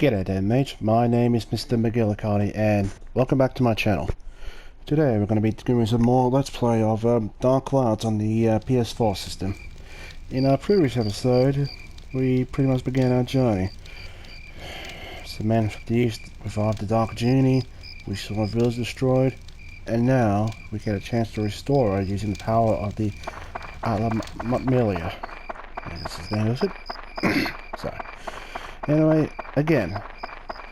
G'day there mate, my name is Mr. Magilla-cutti and welcome back to my channel. Today we're going to be doing some more Let's Play of Dark Clouds on the PS4 system. In our previous episode, we pretty much began our journey. So the man from the east revived the Dark Genie, we saw a village destroyed, and now we get a chance to restore it using the power of the Magilla. That's his name, is it? Sorry. Anyway, again,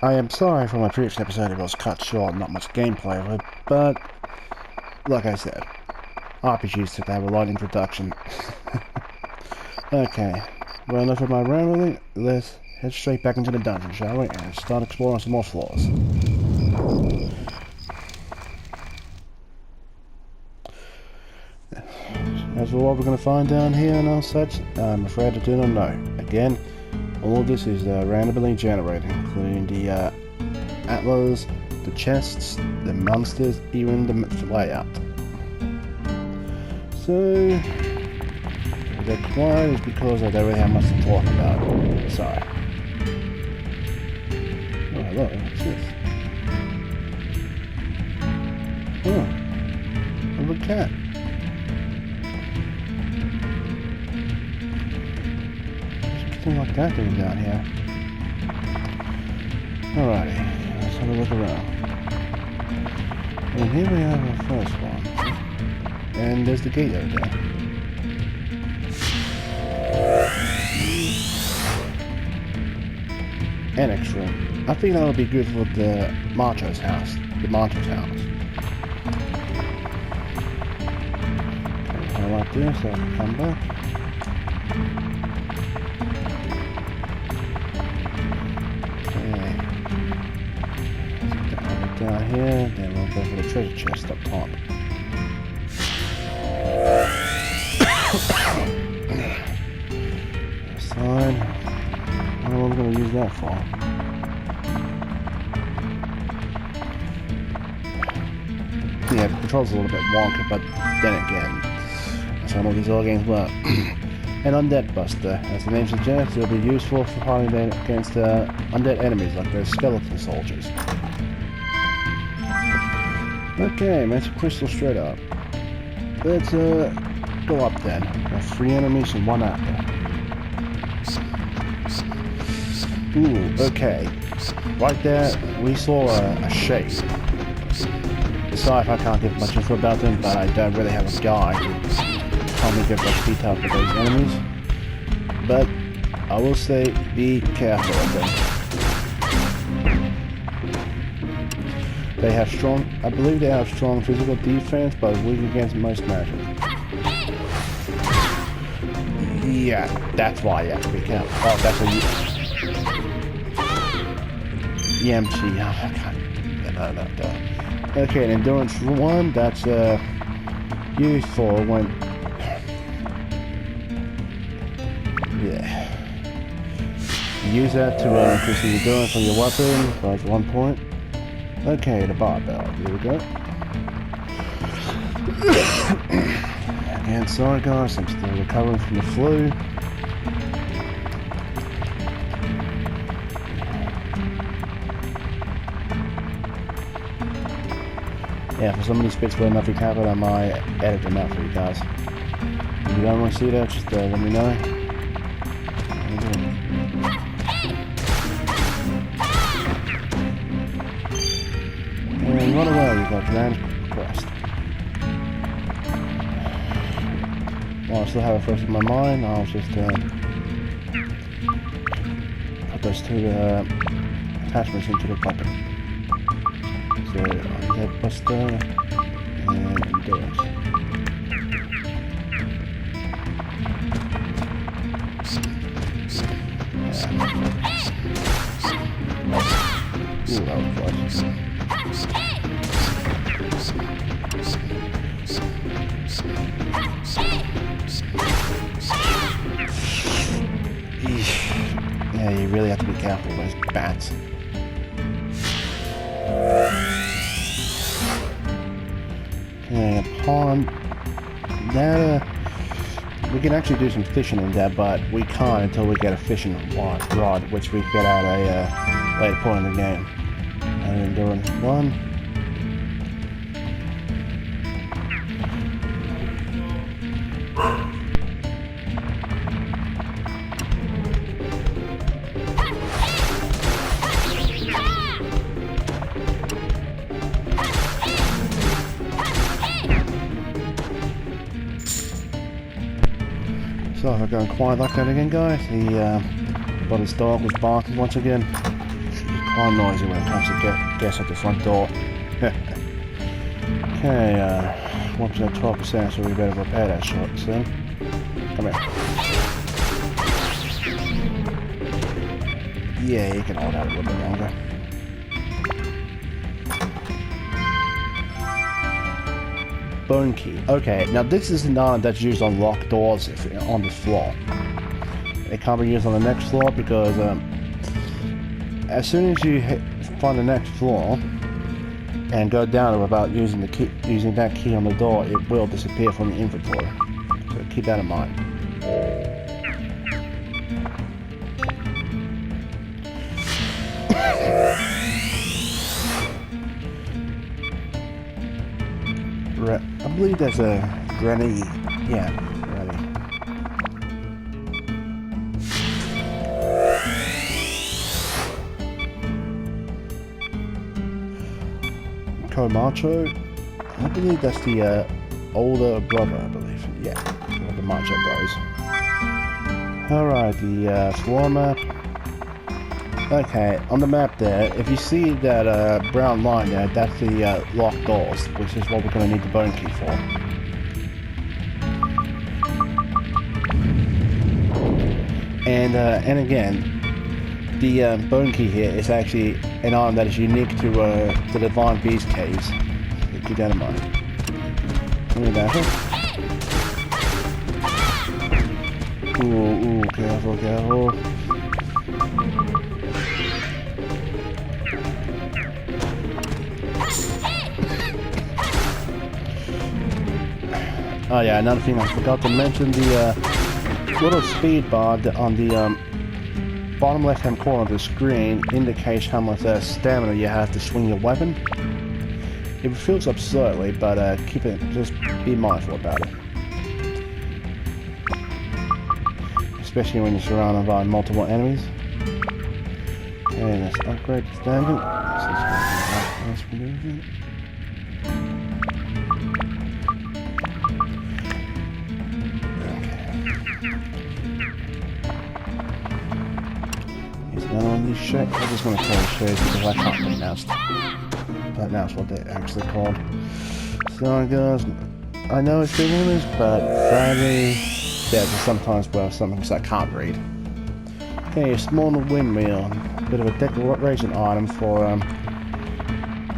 I am sorry for my previous episode, it was cut short, not much gameplay of it, but, like I said, RPGs took to have a light introduction. Okay, well enough of my rambling, let's head straight back into the dungeon, shall we, and start exploring some more floors. As for what we're going to find down here and all such, I'm afraid I do not know. Again, all of this is randomly generated, including the atlas, the chests, the monsters, even the layout. So, if they're quiet, it's because I don't really have much to talk about. Sorry. Oh, hello, what's this? Oh, a little cat. Something like that doing down here. Alrighty, let's have a look around. And here we have our first one. And there's the gate over there. Annex room. I think that would be good for the Marcho's house. The Marcho's house. Okay, I like this, so I can come back. Down here, then we'll go for the treasure chest up top. Side. I don't know what I'm going to use that for. Yeah, the controls are a little bit wonky, but then again, that's how all these old games work. An undead buster, as the name suggests, it'll be useful for fighting against undead enemies like the skeleton soldiers. Okay, that's a crystal straight up. Let's go up then. Got 3 enemies and 1 apple. Ooh, okay. Right there, we saw a shape. Sorry if I can't give much info about them, but I don't really have a guide to tell me give much detail for those enemies. But I will say, be careful of them. They have strong, I believe they have strong physical defense, but weak against most magic. Yeah, that's why you have to be careful. Oh, that's a EMT. Oh, I can't. No. Okay, an endurance 1, that's used for when. Yeah. Use that to increase the endurance on your weapon by 1 point. Okay, the barbell. Here we go. Again, sorry guys, I'm still recovering from the flu. Yeah, for some of these bits where nothing happened, I might edit them out for you guys. If you don't want to see that, just let me know. And right away we got Grand Quest. While I still have it fresh in my mind, I'll just put those 2 attachments into the puppet. So Undead Buster and Endurance. Ooh, that was close. Yeah, you really have to be careful with those bats. Okay, upon that, We can actually do some fishing in there, but we can't until we get a fishing rod, which we get at a later point in the game. And doing one. So if I go quiet like that again, guys, but his dog was barking once again. He's quite noisy when it comes to guess at the front door. Okay, 1%, 12%, so we better repair that shot soon. Come here. Yeah, you can hold out a little bit longer. Bone key. Okay, now this is an item that's used on locked doors on this floor. It can't be used on the next floor because as soon as you find the next floor and go down without using that key on the door, it will disappear from your inventory. So keep that in mind. I believe there's a granny. Yeah, granny. Macho. I believe that's the older brother, I believe. Yeah, of the Macho Bros. Alright, the floor map. Okay, on the map there, if you see that brown line there, that's the locked doors, which is what we're going to need the bone key for. And again, the bone key here is actually an item that is unique to the Divine Beast caves. So keep that in mind. Give me that. Ooh, careful, careful. Oh yeah, another thing I forgot to mention, the little speed bar on the bottom left hand corner of the screen indicates how much stamina you have to swing your weapon. It feels up slightly, but just be mindful about it. Especially when you're surrounded by multiple enemies. Okay, let's upgrade this dungeon. Let's move it. Another one of these shapes. I just want to call it shapes because I can't pronounce what they're actually called. So guys, I know it's big English, but sadly, there's sometimes where some things I can't read. Okay, a small windmill, a bit of a decoration item for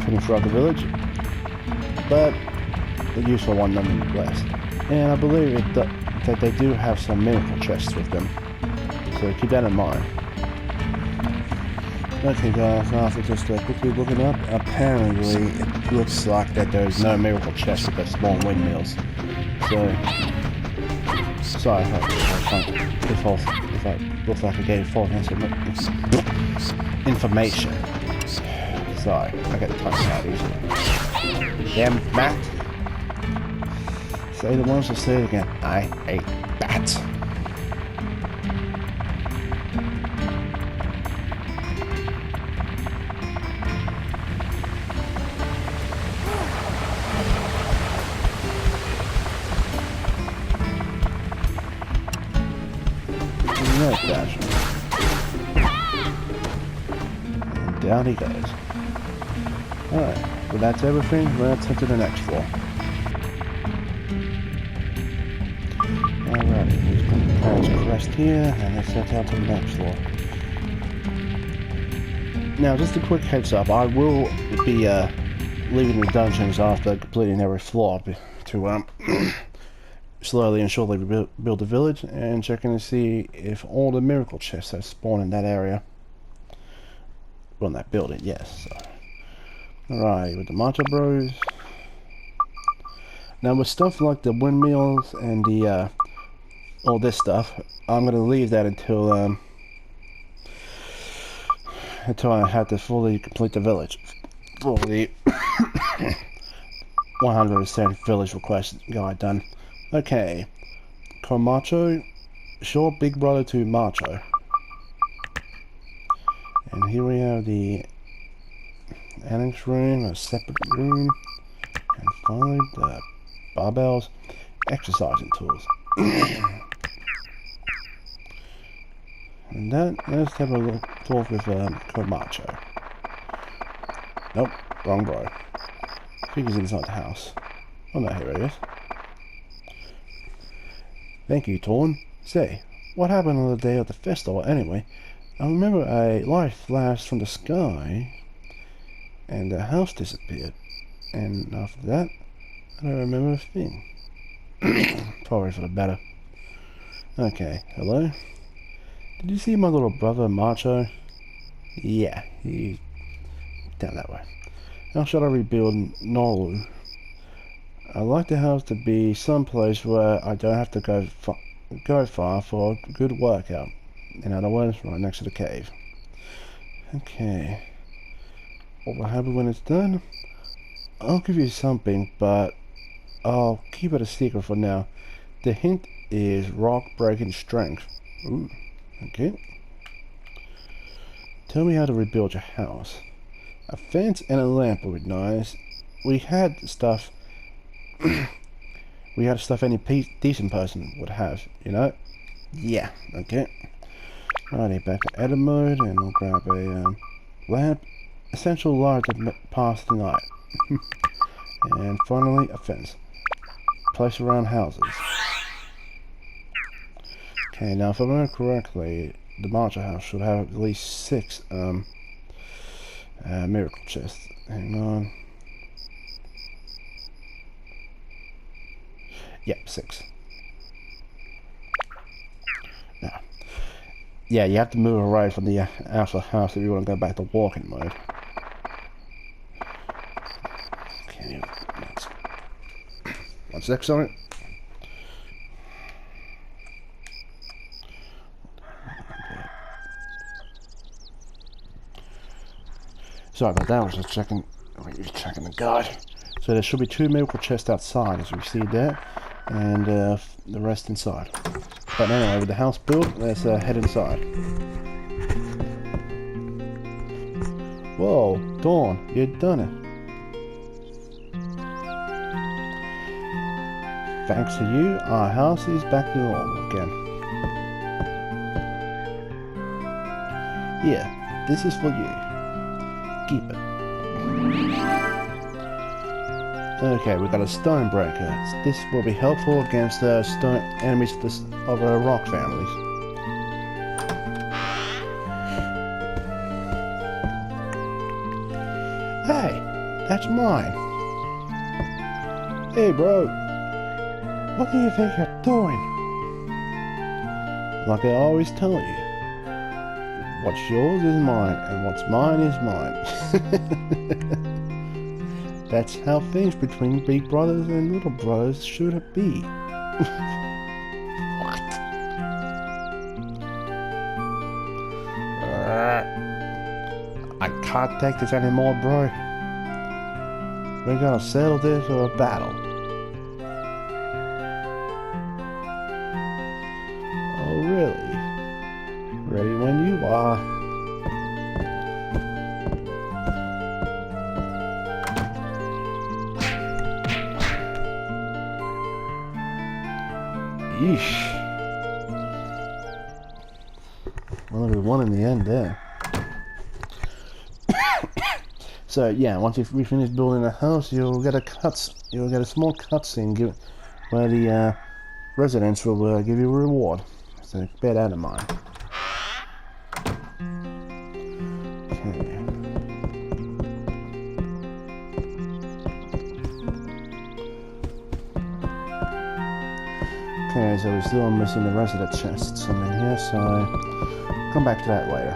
putting throughout the village, but a useful one nonetheless. And I believe that they do have some miracle chests with them, so keep that in mind. Okay guys, after just quickly looking up, apparently it looks like that there's no miracle chest with the small windmills. So, sorry if I look like I gave false information. Sorry, I get the tongue out easily. Damn bat! Say the ones that say it again. I hate bats. Dash. And down he goes. Alright, well that's everything. Let's head to the next floor. Alright, he's going to carry his crest here, and let's head out to the next floor. Now, just a quick heads up, I will be leaving the dungeons after completing every floor to slowly and surely build the village and checking to see if all the miracle chests have spawned in that area. Well, in that building, yes. So. Alright, with the Macho Bros. Now with stuff like the windmills and the all this stuff. I'm gonna leave that until I have to fully complete the village for the 100% village request guide done. Okay, Comacho, short big brother to Macho. And here we have the annex room, a separate room, and finally the barbells, exercising tools. And then let's have a little talk with Comacho. Nope, wrong bro. I think he's inside the house. Oh no, here he is. Thank you, Torn. Say, what happened on the day of the festival anyway? I remember a light flashed from the sky, and the house disappeared. And after that, I don't remember a thing. Probably for the better. Okay, hello? Did you see my little brother, Macho? Yeah, he's down that way. How should I rebuild Nolu? I'd like the house to be someplace where I don't have to go far for a good workout. In other words, right next to the cave. Okay. What will happen when it's done? I'll give you something, but I'll keep it a secret for now. The hint is rock breaking strength. Ooh, okay. Tell me how to rebuild your house. A fence and a lamp would be nice. We had stuff any decent person would have, you know? Yeah, okay. Righty, back to edit mode, and we'll grab a lamp. Essential light to pass the night. And finally, a fence. Place around houses. Okay, now if I remember correctly, the Macho house should have at least 6 miracle chests. Hang on. Yep, 6. Now, yeah, you have to move away from the outer house if you want to go back to walking mode. Okay, next. 1 sec, sorry. Sorry about that, I was just checking the guide. So there should be 2 miracle chests outside, as you see there, and the rest inside. But anyway, with the house built, let's head inside. Whoa, Dawn, you've done it. Thanks to you, our house is back to normal again. Here, this is for you. Keep it. Okay, we've got a stone breaker. This will be helpful against the stone enemies of the rock families. Hey, that's mine. Hey, bro. What do you think you're doing? Like I always tell you, what's yours is mine, and what's mine is mine. That's how things between big brothers and little brothers should be. What? I can't take this anymore, bro. We're gonna settle this or a battle. Oh, really? Ready when you are. Yeesh. Well, we won in the end there. So yeah, once we finish building a house, you'll get a small cutscene where the residents will give you a reward. So bear that in mind. Okay, so we're still missing the rest of the chests in here, so come back to that later.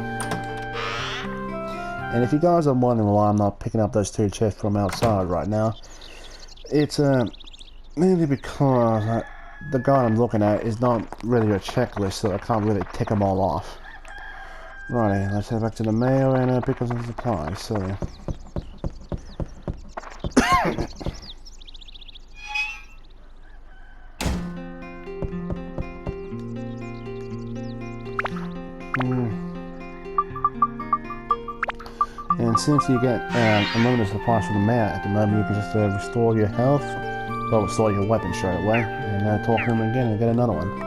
And if you guys are wondering why I'm not picking up those 2 chests from outside right now, it's mainly because the guy I'm looking at is not really a checklist, so I can't really tick them all off. Righty, let's head back to the mail and pick up some supplies. So. And since you get unlimited supplies from the mail at the moment, you can just restore your health, or restore your weapon straight away, and talk to him again and get another one.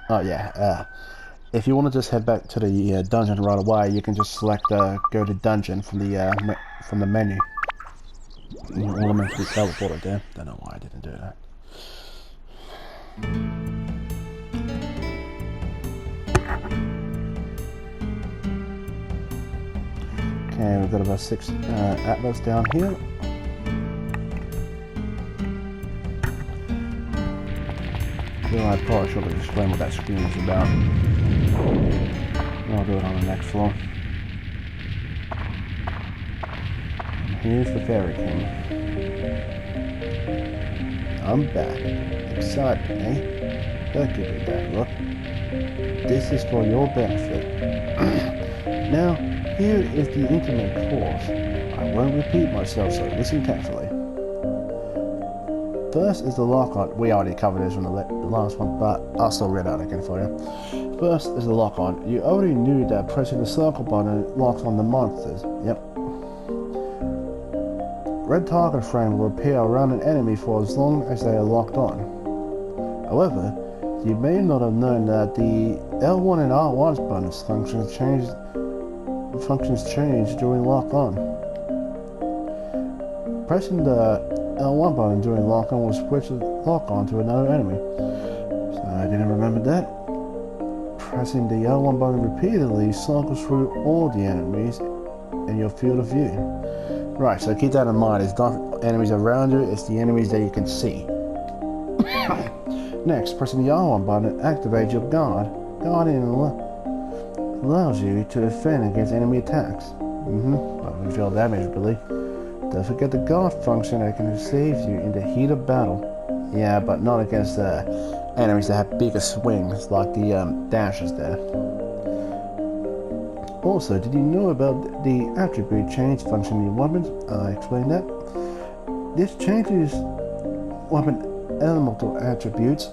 Oh yeah, if you want to just head back to the dungeon right away, you can just select go to dungeon from the menu. You automatically teleported there. Don't know why I didn't do that. Okay, we've got about 6 atlas down here. Well, I probably should have explained what that screen is about. I'll do it on the next floor. Here's the Fairy King. I'm back. Excited, eh? Don't give me that look. This is for your benefit. Now, here is the intimate clause. I won't repeat myself, so listen carefully. First is the lock-on. We already covered this from the last one, but I'll still read out again for you. First is the lock-on. You already knew that pressing the circle button locks on the monsters. Yep. Red target frame will appear around an enemy for as long as they are locked on. However, you may not have known that the L1 and R1 buttons functions change during lock-on. Pressing the L1 button during lock-on will switch the lock-on to another enemy. So I didn't remember that. Pressing the L1 button repeatedly cycles through all the enemies in your field of view. Right, so keep that in mind. It's not enemies around you, it's the enemies that you can see. Next, pressing the R1 button activates your guard. Guarding allows you to defend against enemy attacks. But we feel damage, really. Don't forget the guard function that can save you in the heat of battle. Yeah, but not against enemies that have bigger swings, like the dashes there. Also, did you know about the attribute change function in your weapons? I explained that. This changes weapon elemental attributes.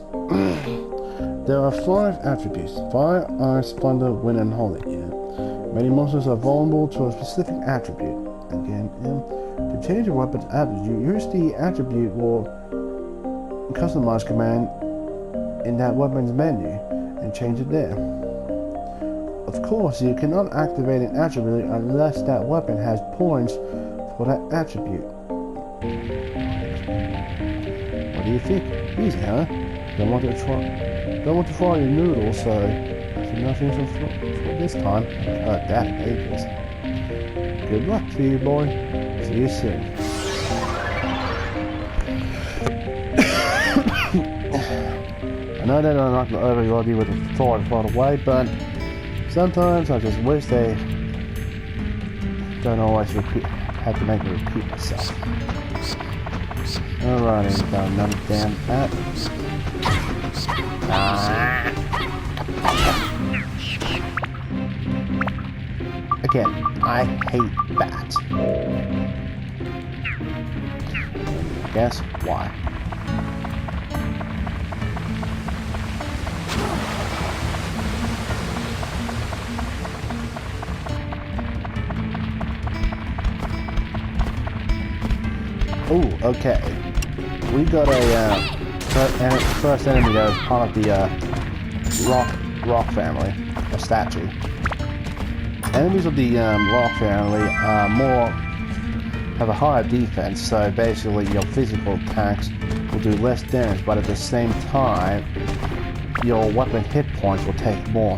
There are 5 attributes: fire, ice, thunder, wind, and holy. Many monsters are vulnerable to a specific attribute. Again, to change your weapon's attribute, use the attribute or customize command in that weapon's menu and change it there. Of course, you cannot activate an attribute unless that weapon has points for that attribute. What do you think? Easy, huh? Don't want to fry your noodles, so that's enough info for this time. That ages. Good luck to you, boy. See you soon. I know that I'm not going to overload you with the thought right away, but sometimes I just wish they don't always have to make me repeat myself. Alrighty, got another damn bat. Again, I hate bats. Guess why? Oh, okay. We got a first enemy that was part of the rock family, a statue. Enemies of the rock family have a higher defense, so basically your physical attacks will do less damage, but at the same time, your weapon hit points will take more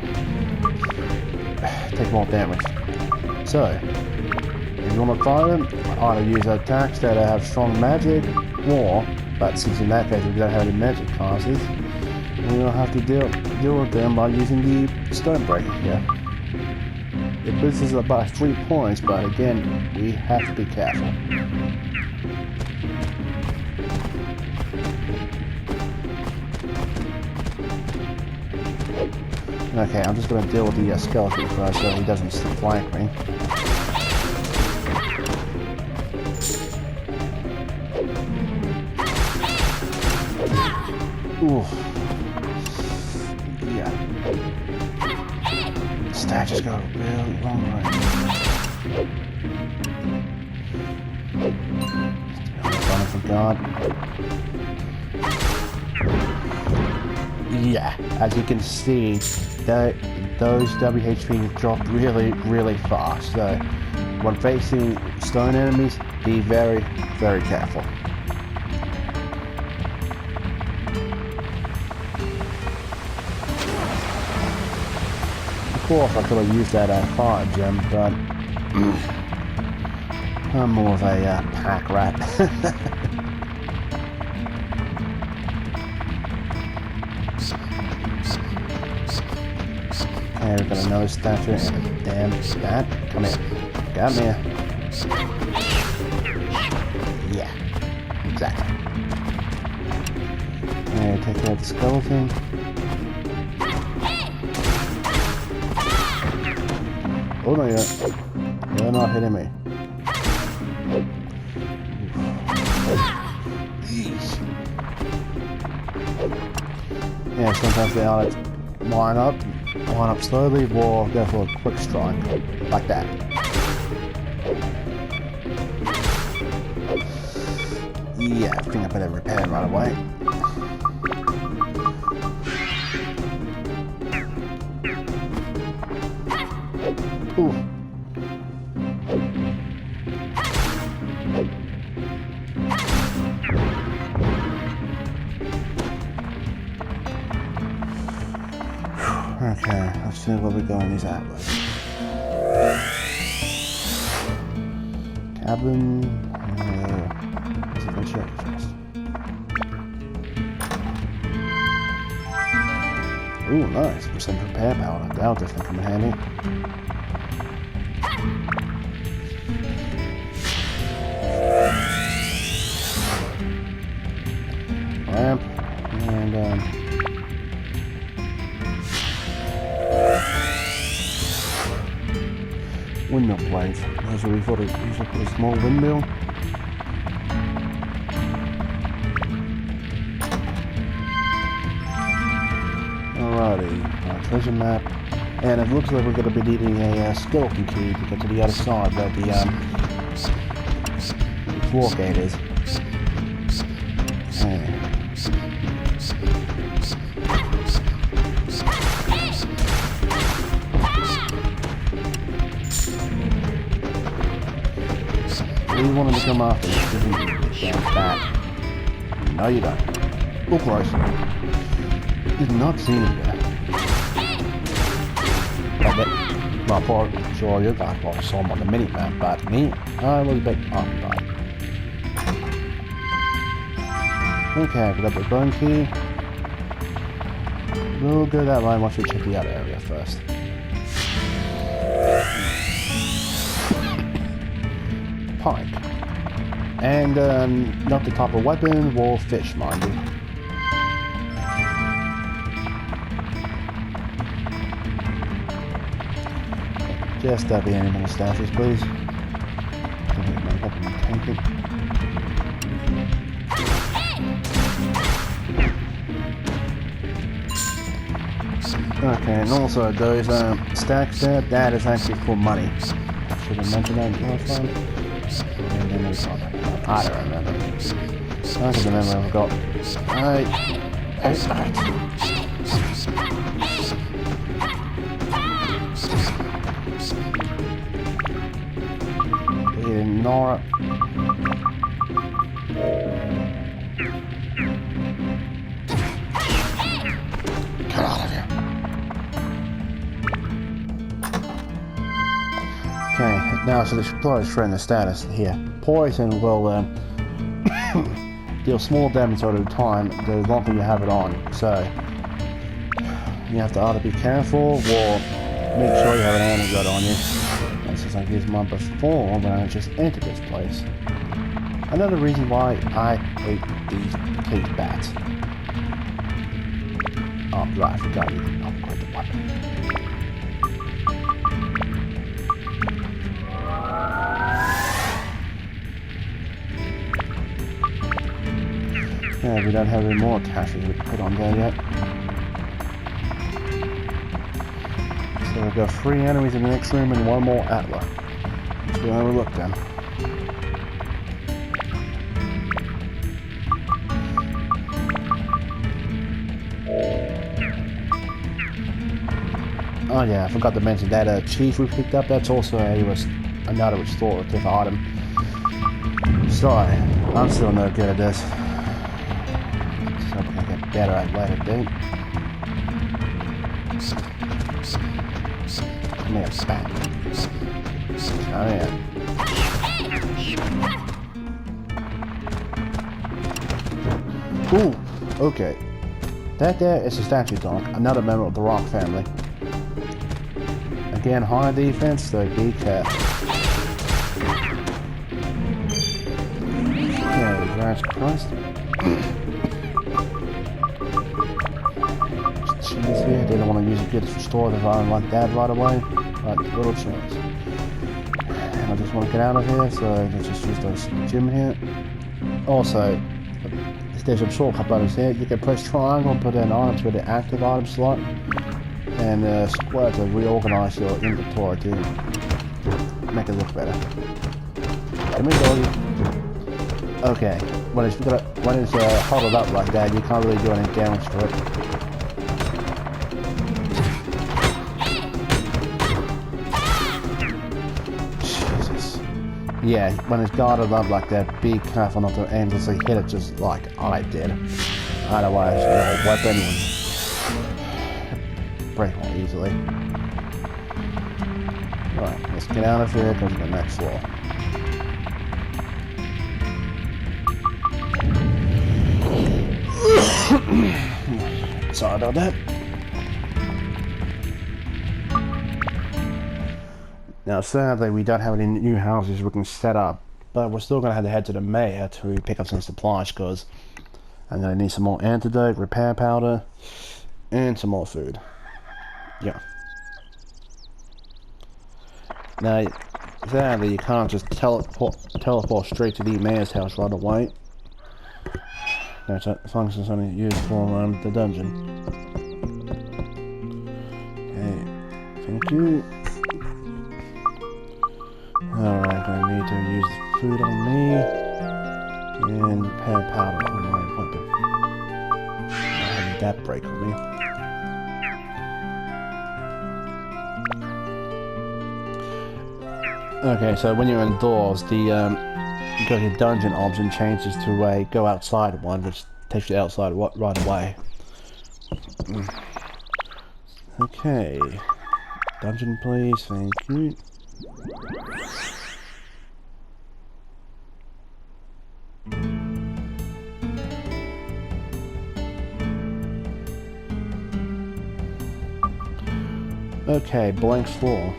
damage. So, if you want to fight them, either use attacks that have strong magic, or, but since in that case we don't have any magic classes, you'll have to deal deal with them by using the stone break here. It boosts us by 3 points, but again, we have to be careful. Okay, I'm just going to deal with the skeleton first so he doesn't flank me. Ooh. Yeah. Stack just got really long right now. Running for God. Yeah, as you can see, those WHP drop really fast. So, when facing stone enemies, be very careful. Of course, I could have used that fire gem, but I'm more of a pack rat. Okay, we've got another statue and a damn stat. Come here. Come here. Yeah, exactly. Okay, take care of the skeleton. Oh no, you're not hitting me. Yeah, sometimes they are line up slowly, or go for a quick strike, like that. Yeah, I think I better repair it right away. Ooh. Okay, let's see where we go in these atlas. Cabin. Let's see if I check first. Ooh, nice. Some repair powder. That'll definitely come in handy. Lamp and windmill blades. Those are we thought it usually put a small windmill. Alrighty, treasure map, and it looks like we're going to be needing a skeleton key to get to the other side where the floor gate is. Okay. You want him to come after you, damn back. No, you don't. Look close. Did not see him there. Well, probably sure you guys probably saw him on the mini-map, but me, I was a bit occupied. Okay, we got the bone key. We'll go that way once we check the other area first. Pike. And not the type of weapon, or fish, mind you. Just be any more statues, please. Tank it. Okay, and also those stacks there, that is actually for money. I should have mentioned that last time. I don't remember. I can remember I've got... Alright. Ignore it. Get out of here. Okay, now so the explorer's friend the status here. Poison will deal small damage at a time the longer you have it on. So you have to either be careful or make sure you have an antidote on you. And since I've used mine before when I just entered this place. Another reason why I hate these cage bats. Oh, right, I forgot you can upgrade the weapon. Yeah, we don't have any more caches we can put on there yet. So we've got 3 enemies in the next room and 1 more Atla. Let's go have a look then. Oh yeah, I forgot to mention that chief we picked up, that's also another restorative item. Sorry, I'm still no good at this. So I'm gonna get better at later date. Come here, spat. Oh yeah. Ooh, okay. That there is a statue dog, another member of the Rock family. Again, high defense, so be careful. Okay, Jesus Christ. Cheese here, didn't want to use a good restorative item like that right away. But little chance. And I just want to get out of here, so let's just use those gym here. Also, there's some shortcut buttons here. You can press triangle and put in items with the active item slot. And square to reorganize your inventory to make it look better. Come here, doggy. Okay, when it's huddled up like that, you can't really do any damage to it. Jesus. Yeah, when it's guarded up like that, be careful not to aimlessly hit it just like I did. Otherwise, your weapon would break more easily. Right, let's get out of here and go to the next floor. Sorry about that. Now sadly we don't have any new houses we can set up, but we're still going to have to head to the mayor to pick up some supplies because I'm going to need some more antidote, repair powder, and some more food. Yeah. Now, sadly, you can't just teleport straight to the mayor's house right away. That's a function only used for the dungeon. Okay, thank you. Alright, I need to use the food on me and repair powder on my weapon. I have that break on me. Okay, so when you're indoors, the you go to your dungeon option changes to a go outside one, which takes you outside right away. Okay, dungeon please, thank you. Okay, blank floor.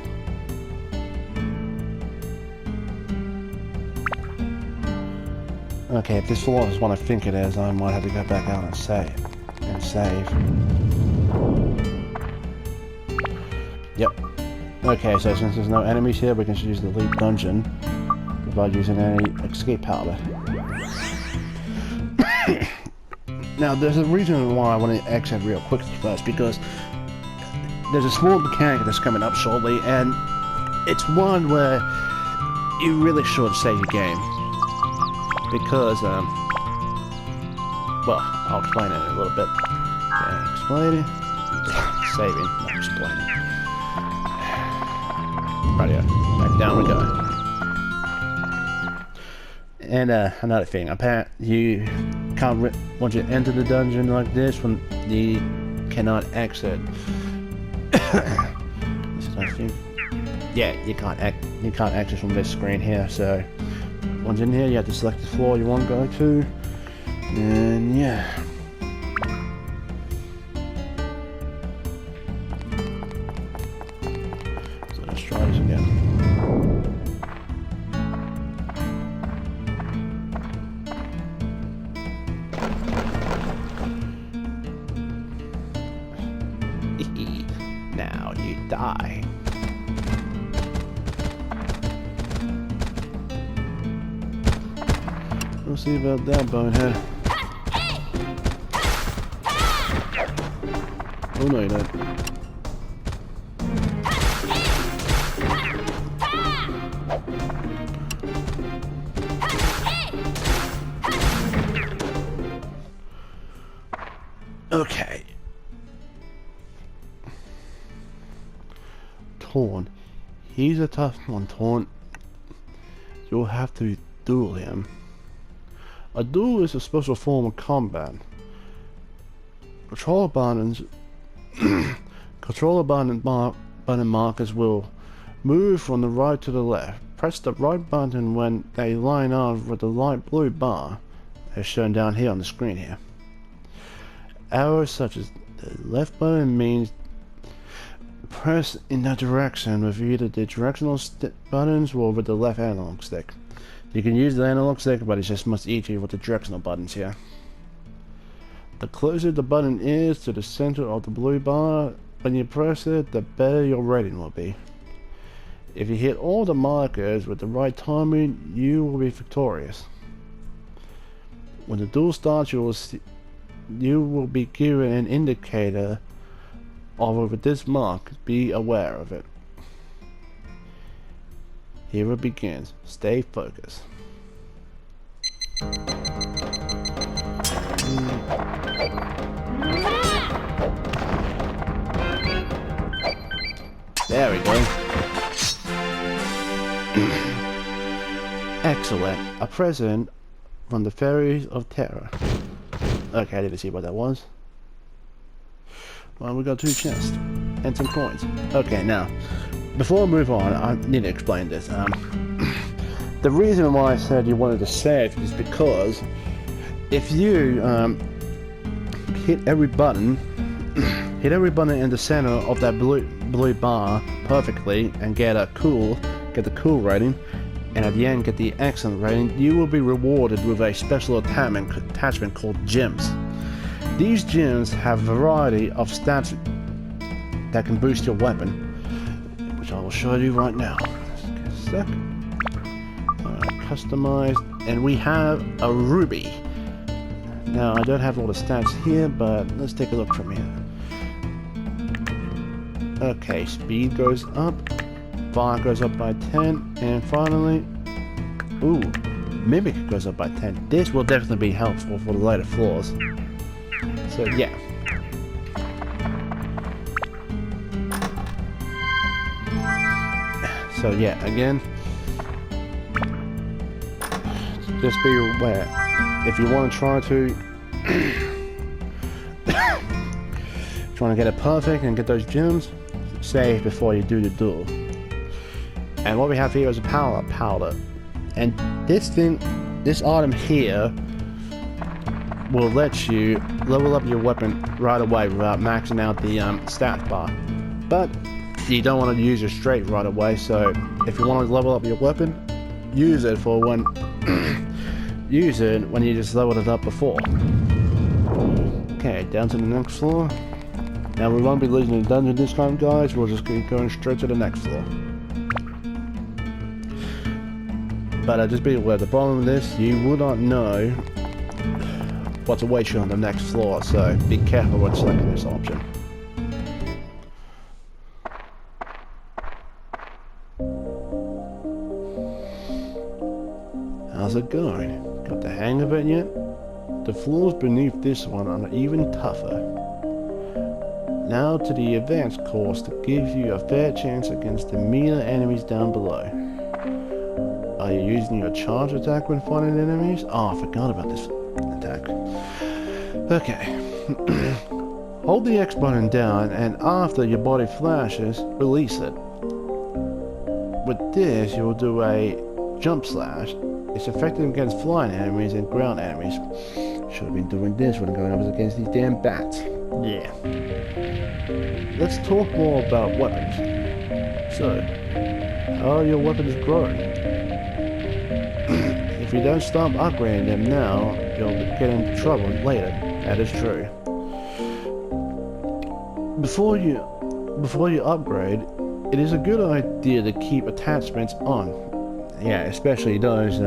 Okay, if this floor is what I think it is, I might have to go back out and save. Yep. Okay, so since there's no enemies here, we can just use the lead dungeon without using any escape powder. Now, there's a reason why I want to exit real quickly first, because there's a small mechanic that's coming up shortly, and it's one where you really should save your game. Because, well, I'll explain it in a little bit. Okay, explaining. Saving, not explaining. Right here. Back down we go. And, another thing, apparently you can't, once you enter the dungeon like this, when you cannot exit. This is my thing. Yeah, you can't exit from this screen here, so once in here, you have to select the floor you want to go to, and yeah. die. We'll see about that, bonehead. Oh no, you don't. Okay. Torn. He's a tough one, Torn. You'll have to duel him. A duel is a special form of combat. Controller buttons button markers will move from the right to the left. Press the right button when they line up with the light blue bar, as shown down here on the screen here. Arrows such as the left button means press in that direction with either the directional buttons or with the left analog stick. You can use the analog stick, but it's just much easier with the directional buttons here. The closer the button is to the center of the blue bar when you press it, the better your rating will be. If you hit all the markers with the right timing, you will be victorious. When the duel starts, you will be given an indicator of this mark. Be aware of it. Here it begins. Stay focused. There we go. Excellent. A present from the Fairies of Terror. Okay, I didn't see what that was. Well, we got 2 chests and some coins. Okay, now, before I move on, I need to explain this. The reason why I said you wanted to save is because if you hit every button in the center of that blue bar perfectly and get the cool rating, and at the end get the excellent rating, you will be rewarded with a special attachment called gems. These gems have a variety of stats that can boost your weapon, which I will show you right now. Just a sec. Customized, and we have a ruby. Now I don't have all the stats here, but let's take a look from here. Okay, speed goes up, fire goes up by 10, and finally, ooh, mimic goes up by 10. This will definitely be helpful for the later floors. So yeah. So yeah, again, just be aware. If you want to try to get it perfect and get those gems, save before you do the duel. And what we have here is a powder. And this item here will let you level up your weapon right away without maxing out the stat bar. But you don't want to use it straight right away, so if you want to level up your weapon, use it when you just leveled it up before. Okay, down to the next floor. Now we won't be losing the dungeon this time, guys. We'll just keep going straight to the next floor. But just be aware, at the bottom of this, you will not know what to wait you on the next floor, so be careful when selecting this option. How's it going? Got the hang of it yet? The floors beneath this one are even tougher. Now to the advanced course to give you a fair chance against the meaner enemies down below. Are you using your charge attack when fighting enemies? Oh, I forgot about this attack. Okay. Hold the X button down, and after your body flashes, release it. With this, you will do a jump slash. It's effective against flying enemies and ground enemies. Should have been doing this when going up against these damn bats. Yeah. Let's talk more about weapons. So, how are your weapons growing? If you don't stop upgrading them now, you'll get into trouble later. That is true. Before you before you upgrade, it is a good idea to keep attachments on. Yeah, especially those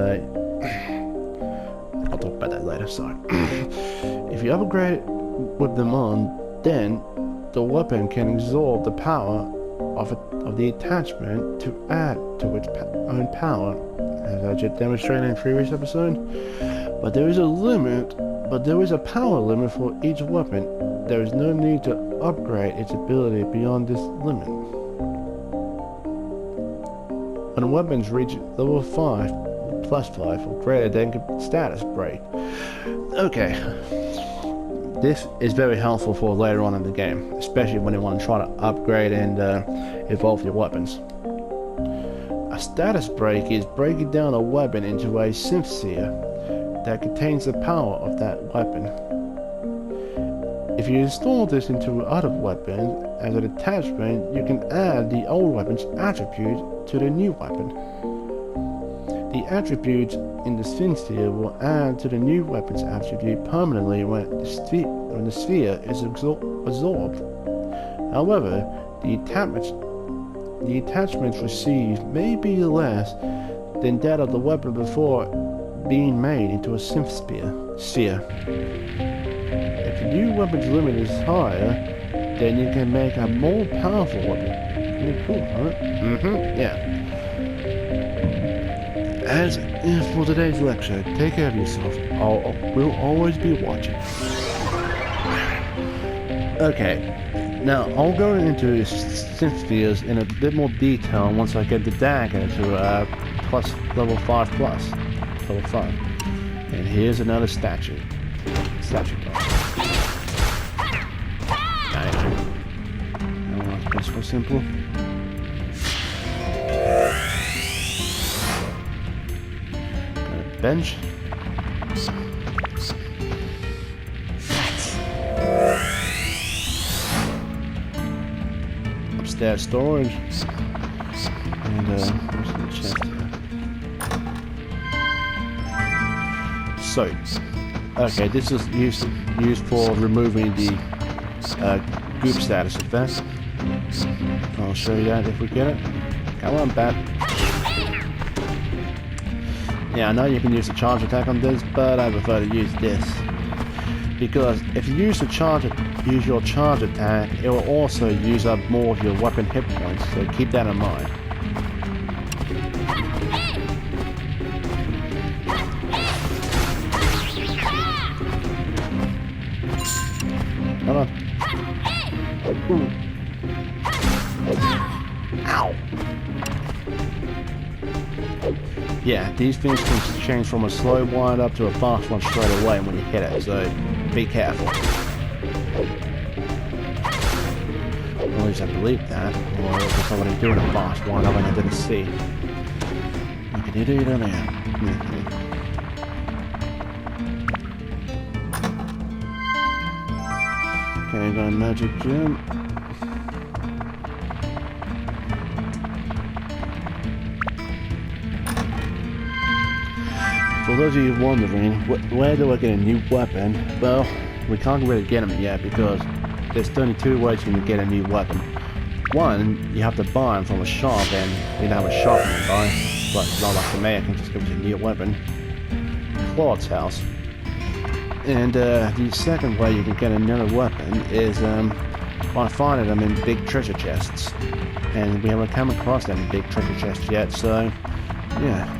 I'll talk about that later, sorry. If you upgrade with them on, then the weapon can absorb the power of the attachment to add to its own power, as I just demonstrated in the previous episode. But there is a power limit for each weapon. There is no need to upgrade its ability beyond this limit. When weapons reach level 5, +5 or greater, they can status break. Okay. This is very helpful for later on in the game, especially when you want to try to upgrade and evolve your weapons. A status break is breaking down a weapon into a sphere that contains the power of that weapon. If you install this into other weapons as an attachment, you can add the old weapon's attribute to the new weapon. The attributes in the sphere will add to the new weapon's attribute permanently when the sphere is absorbed. However, the attachments received may be less than that of the weapon before being made into a sphere. If the new weapon's limit is higher, then you can make a more powerful weapon. Pretty cool, huh? Yeah. As for today's lecture, take care of yourself. We'll always be watching. Okay, now I'll go into spheres in a bit more detail once I get the dagger to level 5 plus. Level 5. And here's another statue. That's so simple. Bench. Upstairs storage. And what's in the chest here? Soap. Okay, this is used for removing the goop status effect. I'll show you that if we get it. Come on, bat. Yeah, I know you can use the charge attack on this, but I prefer to use this. Because if you use your charge attack, it will also use up more of your weapon hit points, so keep that in mind. Hold on. Ooh. Ow! Yeah, these things can change from a slow wind up to a fast one straight away when you hit it, so be careful. Or at least I believe that, or if there's somebody doing a fast wind up and I didn't see. Look at it on there. Okay, got a magic gem. For those of you wondering, where do I get a new weapon? Well, we can't really get them yet because there's only 2 ways you can get a new weapon. One, you have to buy them from a shop, and you don't have a shop nearby. But it's not like the mayor can just give us a new weapon. Claude's house. And the second way you can get another weapon is by finding them in big treasure chests. And we haven't come across any big treasure chests yet, so yeah.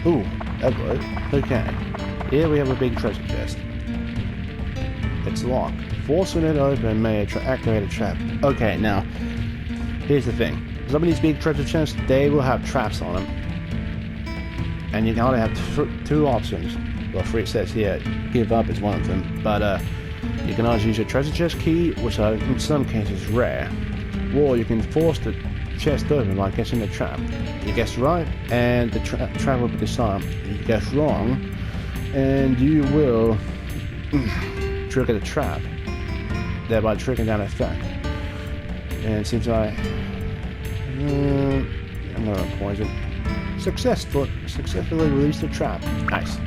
Ooh, that worked. Okay. Here we have a big treasure chest. It's locked. Forcing it open may activate a trap. Okay, now, here's the thing. Some of these big treasure chests, they will have traps on them. And you can only have 2 options. Well, 3 it says here. Give up is one of them. But you can either use your treasure chest key, which are in some cases rare. Or you can force the chest open by guessing the trap. You guess right, and the trap will be disarmed. You guess wrong, and you will trigger the trap, thereby triggering that effect. And it seems like I'm gonna poison. Successfully released the trap. Nice.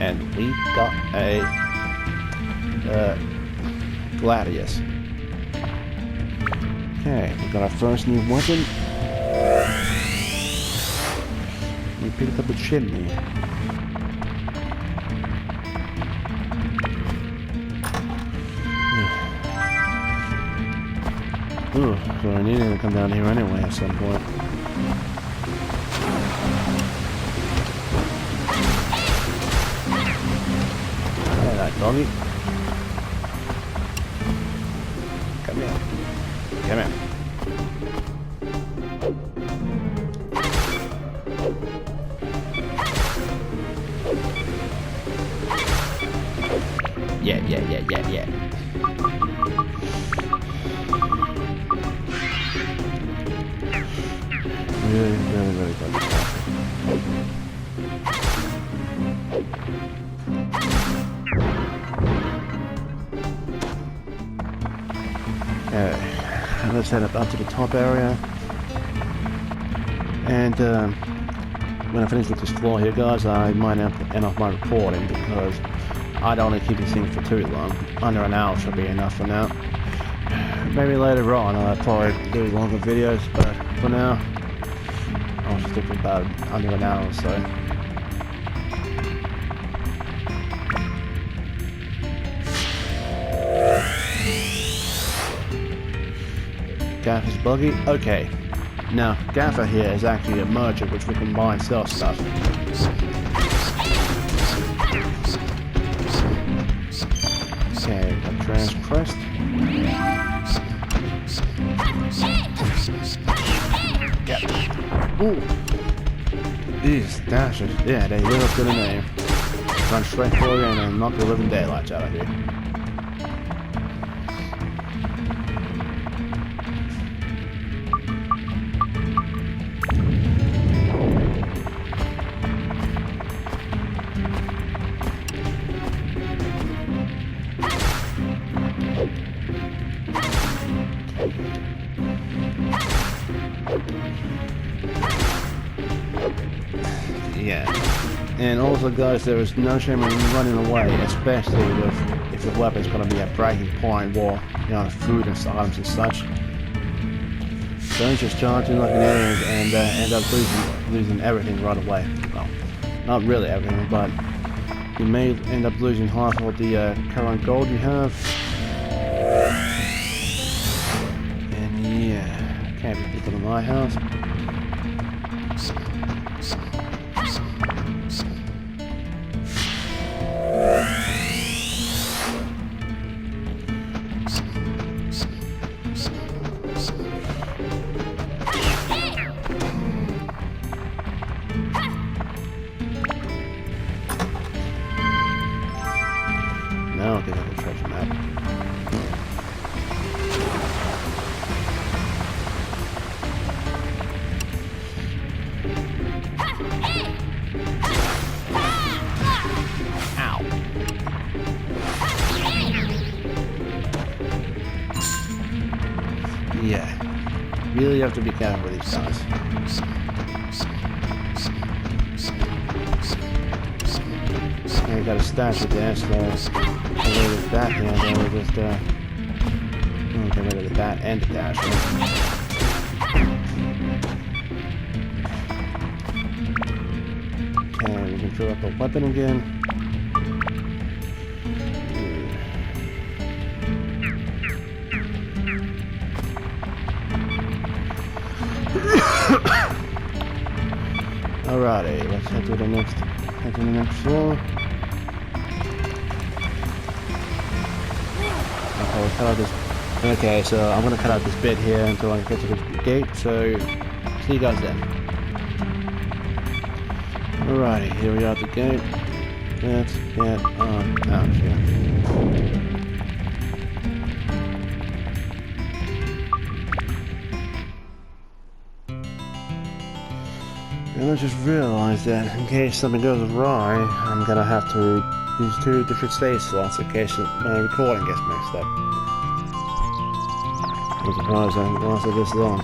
And we got a Gladius. Okay, we got our first new weapon. We picked up a chimney. Ooh, so I needed to come down here anyway at some point. Hey, that doggy. Come here. Come here. Yeah. Really good. Okay, let's head up to the top area. And when I finish with this floor here, guys, I might end off my recording because I don't want to keep this thing for too long. Under an hour should be enough for now. Maybe later on I'll probably do longer videos, but for now I'll stick with about under an hour or so. Gaffer's buggy? Okay. Now, Gaffer here is actually a merchant which we can buy and sell stuff. Okay, got transpressed. Yeah. Ooh. These dashes. Yeah, they live up to the name. Run straight for you and knock the living daylights out of here. Yeah, and also guys, there is no shame in running away, especially if the weapon's gonna be at breaking point or, you know, food and items and such. Don't just charge in like an idiot and end up losing everything right away. Well, not really everything, but you may end up losing half of the current gold you have. And yeah, can't be people in my house. Now I'll get a treasure map. Ow. Yeah. Really have to be careful with these guys. I got a stash of this, so get rid of that here, then we'll just get rid of the bat and the dash. Okay, we can fill up a weapon again. Alrighty, let's head to the next floor. Okay, we'll cut out this. Okay, so I'm gonna cut out this bit here until I get to the gate. So see you guys then. Alrighty, here we are at the gate. Let's get on out here. And I just realized that in case something goes awry, I'm gonna have to use 2 different save slots in case my recording gets mixed up. I'm surprised I lasted this long.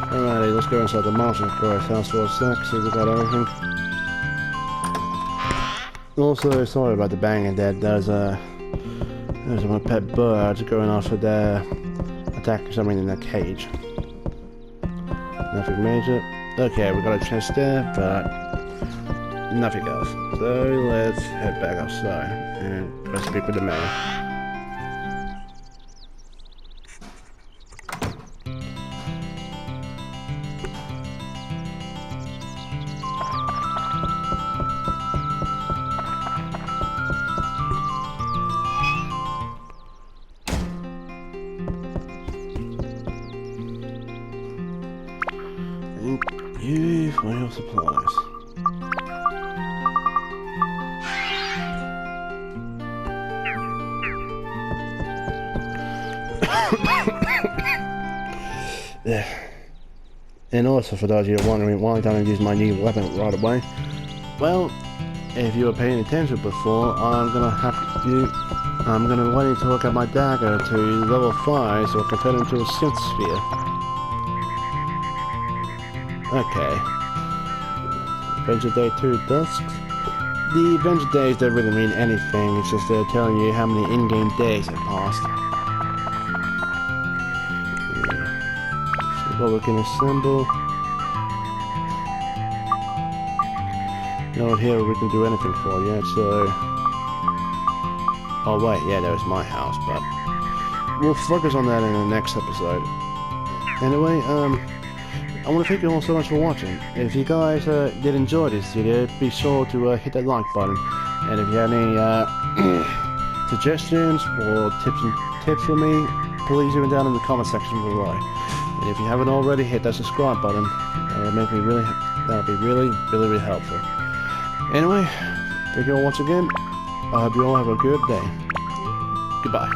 Alrighty, let's go inside the Martian Cross house for a sec, see if we got everything. Also, sorry about the banging, Dad. There's my pet birds going after their attacking something in their cage. Nothing major. Okay, we got a chest there, but nothing else. So let's head back outside and let's speak with the mayor. Thank you for your supplies. Yeah. And also for those of you wondering why don't I use my new weapon right away, well, if you were paying attention before, I'm gonna wait until I get my dagger to level 5 so I can turn it into a synth sphere. Okay. Adventure Day 2 Dusk. The Adventure Days don't really mean anything, it's just telling you how many in-game days have passed. See what we can assemble. No one here we can do anything for yet, so... Oh wait, yeah, there's my house, but... we'll focus on that in the next episode. Anyway, I want to thank you all so much for watching. If you guys did enjoy this video, be sure to hit that like button. And if you have any suggestions or tips for me, please leave them down in the comment section below. And if you haven't already, hit that subscribe button. That would be really helpful. Anyway, thank you all once again. I hope you all have a good day. Goodbye.